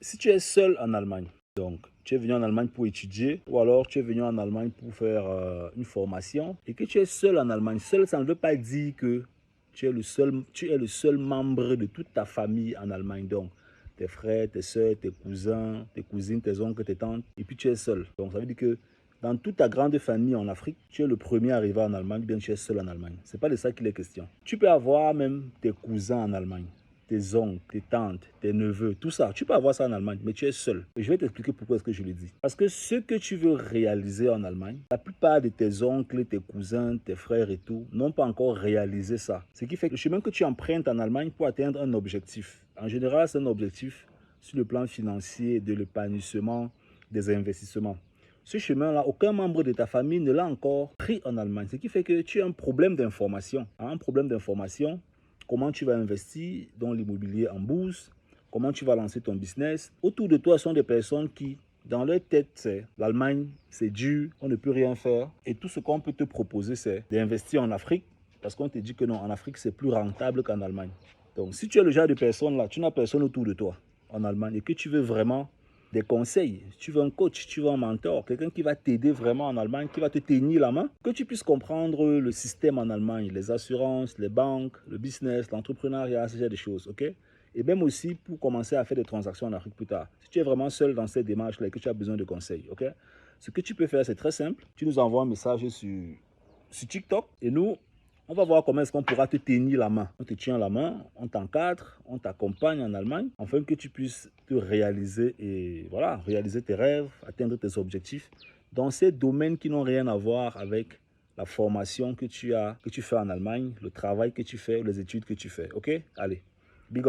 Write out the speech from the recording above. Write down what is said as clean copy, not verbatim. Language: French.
Si tu es seul en Allemagne, donc tu es venu en Allemagne pour étudier ou alors tu es venu en Allemagne pour faire une formation et que tu es seul en Allemagne, seul ça ne veut pas dire que tu es le seul membre de toute ta famille en Allemagne. Donc tes frères, tes soeurs, tes cousins, tes cousines, tes oncles, tes tantes et puis tu es seul. Donc ça veut dire que dans toute ta grande famille en Afrique, tu es le premier arrivé en Allemagne, bien tu es seul en Allemagne. Ce n'est pas de ça qu'il est question. Tu peux avoir même tes cousins en Allemagne, tes oncles, tes tantes, tes neveux, tout ça. Tu peux avoir ça en Allemagne, mais tu es seul. Et je vais t'expliquer pourquoi est-ce que je le dis. Parce que ce que tu veux réaliser en Allemagne, la plupart de tes oncles, tes cousins, tes frères et tout, n'ont pas encore réalisé ça. Ce qui fait que le chemin que tu empruntes en Allemagne pour atteindre un objectif, en général, c'est un objectif sur le plan financier, de l'épanouissement, des investissements. Ce chemin-là, aucun membre de ta famille ne l'a encore pris en Allemagne. Ce qui fait que tu as un problème d'information. Un problème d'information, comment tu vas investir dans l'immobilier en bourse, comment tu vas lancer ton business. Autour de toi sont des personnes qui, dans leur tête, c'est l'Allemagne, c'est dur, on ne peut rien faire. Et tout ce qu'on peut te proposer, c'est d'investir en Afrique, parce qu'on te dit que non, en Afrique, c'est plus rentable qu'en Allemagne. Donc, si tu es le genre de personne là, tu n'as personne autour de toi en Allemagne et que tu veux vraiment des conseils, tu veux un coach, tu veux un mentor, quelqu'un qui va t'aider vraiment en Allemagne, qui va te tenir la main, que tu puisses comprendre le système en Allemagne, les assurances, les banques, le business, l'entrepreneuriat, ce genre de choses, ok? Et même aussi pour commencer à faire des transactions en Afrique plus tard. Si tu es vraiment seul dans cette démarche-là et que tu as besoin de conseils, ok? Ce que tu peux faire, c'est très simple. Tu nous envoies un message sur TikTok et nous, on va voir comment est-ce qu'on pourra te tenir la main. On te tient la main, on t'encadre, on t'accompagne en Allemagne, afin que tu puisses te réaliser et voilà, réaliser tes rêves, atteindre tes objectifs dans ces domaines qui n'ont rien à voir avec la formation que tu fais en Allemagne, le travail que tu fais, les études que tu fais. Ok? Allez, big up.